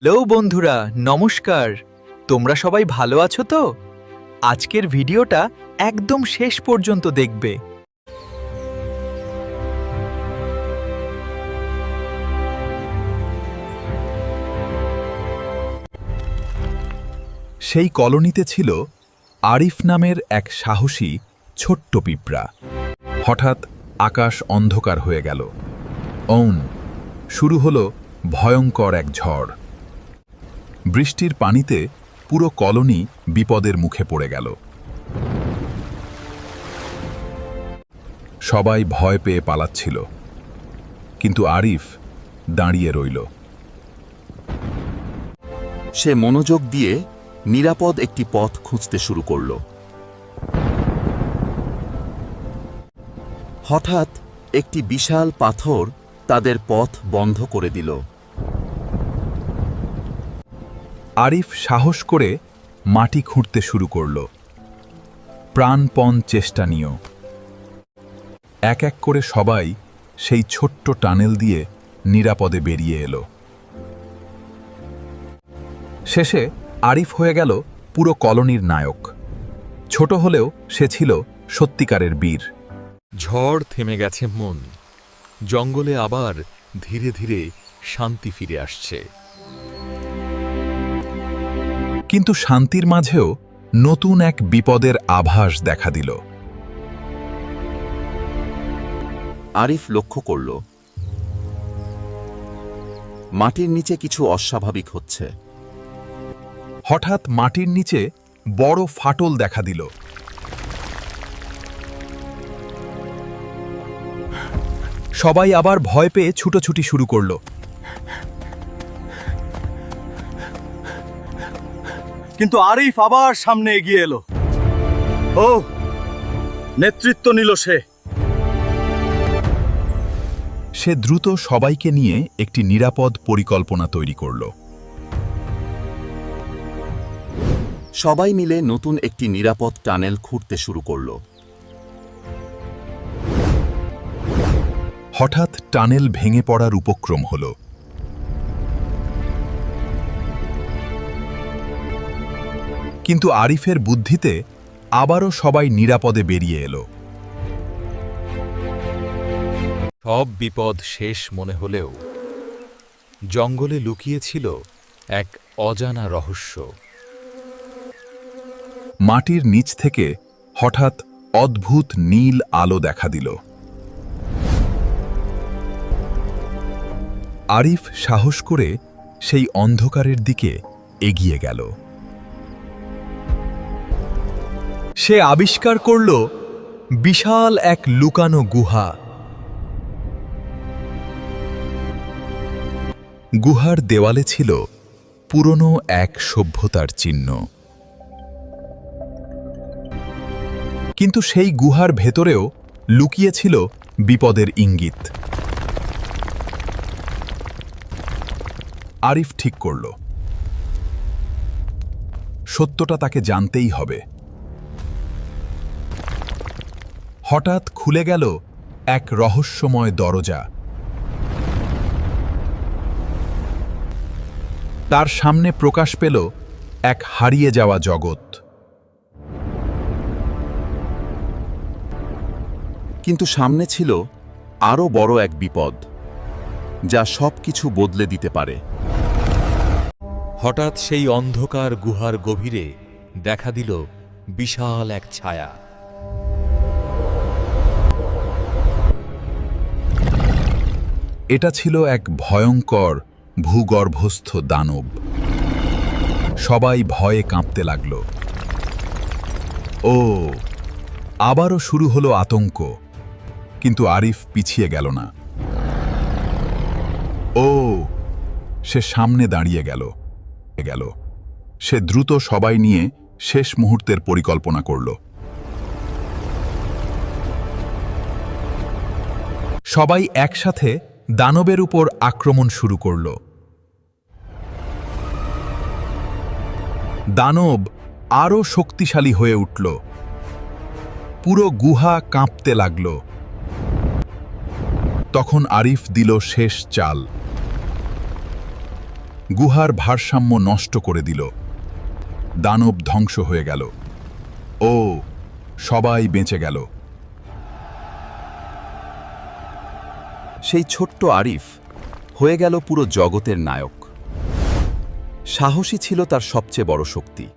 Hello বন্ধুরা, নমস্কার। তোমরা সবাই ভালো আছো তো? আজকের ভিডিওটা একদম শেষ পর্যন্ত দেখবে। সেই কলোনিতে ছিল আরিফ নামের এক সাহসী ছোট্ট পিঁপড়া। হঠাৎ আকাশ অন্ধকার হয়ে গেল। শুরু হলো ভয়ঙ্কর এক ঝড়। বৃষ্টির পানিতে পুরো কলোনি বিপদের মুখে পড়ে গেল। সবাই ভয় পেয়ে পালাচ্ছিল, কিন্তু আরিফ দাঁড়িয়ে রইল। সে মনোযোগ দিয়ে নিরাপদ একটি পথ খুঁজতে শুরু করল। হঠাৎ একটি বিশাল পাথর তাদের পথ বন্ধ করে দিল। আরিফ সাহস করে মাটি খুঁড়তে শুরু করল, প্রাণপণ চেষ্টা নিয়েও। এক এক করে সবাই সেই ছোট্ট টানেল দিয়ে নিরাপদে বেরিয়ে এলো। শেষে আরিফ হয়ে গেল পুরো কলোনির নায়ক। ছোট হলেও সে ছিল সত্যিকারের বীর। ঝড় থেমে গেছে, মন জঙ্গলে আবার ধীরে ধীরে শান্তি ফিরে আসছে। কিন্তু শান্তির মাঝেও নতুন এক বিপদের আভাস দেখা দিল। আরিফ লক্ষ্য করল, মাটির নিচে কিছু অস্বাভাবিক হচ্ছে। হঠাৎ মাটির নিচে বড় ফাটল দেখা দিল। সবাই আবার ভয় পেয়ে ছুটোছুটি শুরু করল। কিন্তু আরিফ আবার সামনে এগিয়ে এলো। ও নেতৃত্ব নিল সে। সে দ্রুত সবাইকে নিয়ে একটি নিরাপদ পরিকল্পনা তৈরি করল। সবাই মিলে নতুন একটি নিরাপদ টানেল খুঁড়তে শুরু করল। হঠাৎ টানেল ভেঙে পড়ার উপক্রম হল। কিন্তু আরিফের বুদ্ধিতে আবারও সবাই নিরাপদে বেরিয়ে এলো। সব বিপদ শেষ মনে হলেও জঙ্গলে লুকিয়েছিল এক অজানা রহস্য। মাটির নিচ থেকে হঠাৎ অদ্ভুত নীল আলো দেখা দিল। আরিফ সাহস করে সেই অন্ধকারের দিকে এগিয়ে গেল। সে আবিষ্কার করল বিশাল এক লুকানো গুহা। গুহার দেওয়ালে ছিল পুরনো এক সভ্যতার চিহ্ন। কিন্তু সেই গুহার ভেতরেও লুকিয়ে ছিল বিপদের ইঙ্গিত। আরিফ ঠিক করল, সত্যটা তাকে জানতেই হবে। হঠাৎ খুলে গেল এক রহস্যময় দরজা। তার সামনে প্রকাশ পেল এক হারিয়ে যাওয়া জগৎ। কিন্তু সামনে ছিল আরও বড় এক বিপদ, যা সবকিছু বদলে দিতে পারে। হঠাৎ সেই অন্ধকার গুহার গভীরে দেখা দিল বিশাল এক ছায়া। এটা ছিল এক ভয়ঙ্কর ভূগর্ভস্থ দানব। সবাই ভয়ে কাঁপতে লাগল। আবারও শুরু হলো আতঙ্ক। কিন্তু আরিফ পিছিয়ে গেল না। সে সামনে দাঁড়িয়ে গেল। সে দ্রুত সবাই নিয়ে শেষ মুহূর্তের পরিকল্পনা করল। সবাই একসাথে দানবের উপর আক্রমণ শুরু করল। দানব আরও শক্তিশালী হয়ে উঠল। পুরো গুহা কাঁপতে লাগল। তখন আরিফ দিল শেষ চাল। গুহার ভারসাম্য নষ্ট করে দিল। দানব ধ্বংস হয়ে গেল। ও সবাই বেঁচে গেল। সেই ছোট্ট আরিফ হয়ে গেল পুরো জগতের নায়ক। সাহসী ছিল তার সবচেয়ে বড় শক্তি।